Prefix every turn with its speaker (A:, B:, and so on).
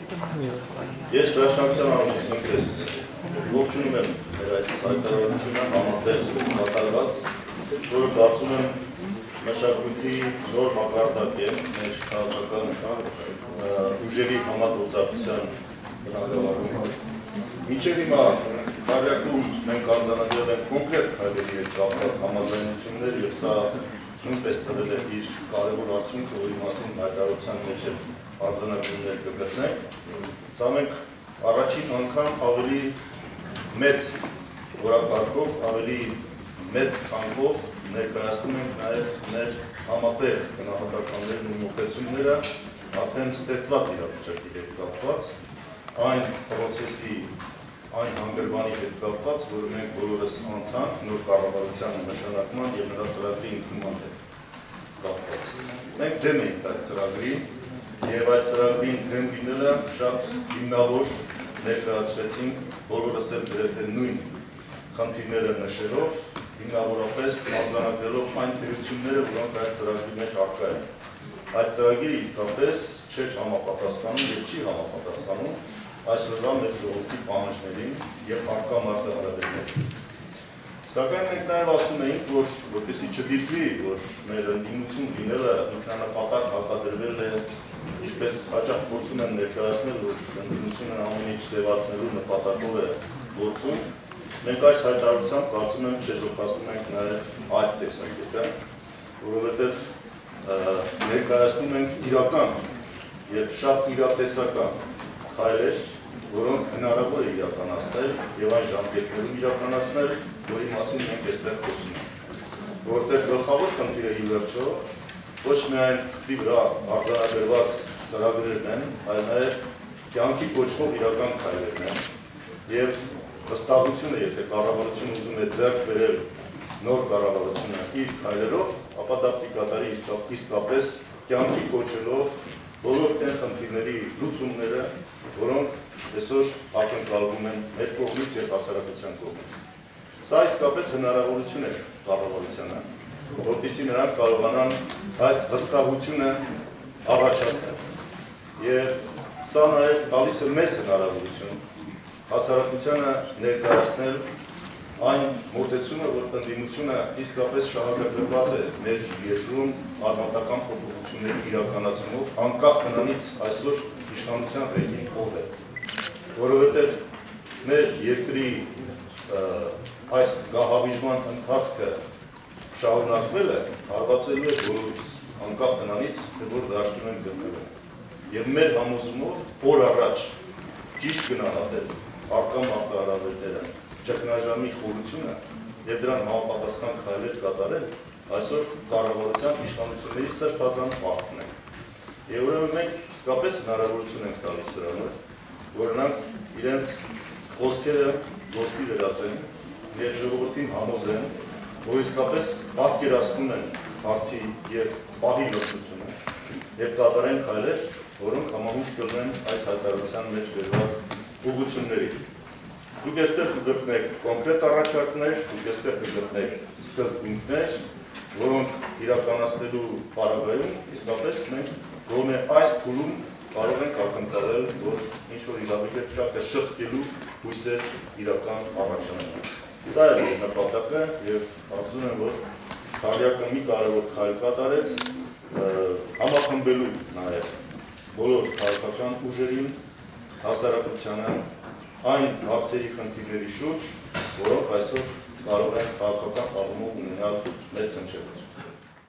A: Ես դաշնակցության անունից նույնպես ողջունում եմ մեր այս հայտարարությունը համատեղ կատարված, որը կարծում եմ մշակույթի նոր մակարդակ է մեր քաղաքական ուժերի համագործակցության բնագավառում։ Մինչև հիմա տարյակում մենք արձանագրել ենք կոնկրետ քայլերի հետ կապված համաձայնություններ եւ սա նույնպես տվել է իր կարևոր արդյունքը, որի մասին հայտարարության մեջ արձանագրումներ կգտնենք։ Սա մենք առաջին անգամ ավելի մեծ որակարգով, ավելի մեծ ցանկով ներկայացնում ենք նաև մեր համատեղ գնահատականներն ու մոտեցումները արդեն ստեղծված իրավիճակի հետ կապված, այն պրոցեսի, այն հանգրվանի հետ կապված, որը մենք բոլորս անցանք նոր կառավարության նշանակման եւ նրա ծրագրի ընդունման հետ կապված։ Մենք դեմ ենք այդ ծրագրին եւ այդ ծրագրին դեմ լինելը շատ հիմնավոր ներկայացրեցինք բոլորս էլ գրեթե նույն խնդիրները նշելով, հիմնավորապես արձանագրելով այն թերությունները, որոնք այդ ծրագրի մեջ առկա են։ Այդ ծրագիրը իսկապես չէր համապատասխանում եւ չի համապատասխանում այսօրվա մեր ժողովրդի պահանջներին եւ առկա մարտահրավերներին։ Սակայն մենք նաև ասում էինք, որ որպեսզի չդիտվի, որ մեր ընդդիմություն լինելը ինքնանպատակ հակադրվել է, ինչպես հաճախ փորձում են ներկայացնել, որ ընդդիմությունը ամեն ինչ սևացնելու նպատակով է գործում, մենք այս հայտարարությամբ կարծում եմ շեշտացնում ենք նաև այդ տեսակետը, որովհետև ներկայացնում ենք իրական եւ շատ իրատեսական քայլեր, որոնք հնարավոր է իրականացնել եւ այն ժամկետներում իրականացնել, որի մասին մենք այստեղ խոսում ենք։ Որտեղ գլխավոր խնդիրը ի վերջո ոչ միայն թղթի վրա արձանագրված ծրագրերն են, այլ նաեւ կյանքի կոչվող իրական քայլերն են եւ վստահությունը, եթե կառավարությունը ուզում է ձեռք բերել նոր կառավարությունը իր քայլերով, ապա դա պետք է կատարի իսկապես կյանքի կոչելով բոլոր այն խնդիրների լուծումները, որոնք այսօր ակնկալվում են մեր կողմից եւ հասարակության կողմից։ Սա իսկապես հնարավորություն է կառավարությանը, որպեսզի նրանք կարողանան այդ վստահությունը առաջացնել։ Եվ սա նաեւ տալիս է մեզ հնարավորություն հասարակությանը ներկայացնել այն մոտեցումը, որ ընդդիմությունը իսկապես շահագրգռված է մեր երկրում արմատական փոփոխությունների իրականացումով, անկախ նրանից այսօր իշխանության ռեժիմի ով է, որովհետև մեր երկրի այս գահավիժման ընթացքը շարունակվել է, հարվածելու է բոլորիս, անկախ նրանից, թե որ դաշտում են գտնվել։ Եվ մեր համոզումով օր առաջ ճիշտ գնահատել առկա մարտահրավերները, ճգնաժամի խորությունը եւ դրան համապատասխան քայլեր կատարել այսօր կառավարության իշխանությունների սրբազան պարտքն է։ Եվ ուրեմն մենք իսկապես հնարավորություն ենք տալիս սրանով, որ նրանք իրենց խոսքերը գործի վերածեն եւ ժողովրդին համոզեն, որ իսկապես պատկերացնում են հարցի եւ պահի լուծությունը եւ կատարեն քայլեր, որոնք համահունչ կլինեն այս հայտարարության մեջ վերված ուղղությունների։ Դուք այստեղ կգտնեք կոնկրետ առաջարկներ, դուք այստեղ կգտնեք սկզբունքներ, որոնք իրականացնելու պարագայում իսկապես մենք գոնե այս փուլում կարող ենք ակնկալել, որ ինչ-որ իրավիճակը շտկելու հույսեր իրական առաջանան։ Սա է մեր նպատակը եւ կարծում եմ, որ քարյակը մի կարևոր քայլ կատարեց համախմբելու նաեւ բոլոր քաղաքական ուժերին, հասարակությանը այն հարցերի խնդիրների շուրջ, որոնք այսօր կարող են քաղաքական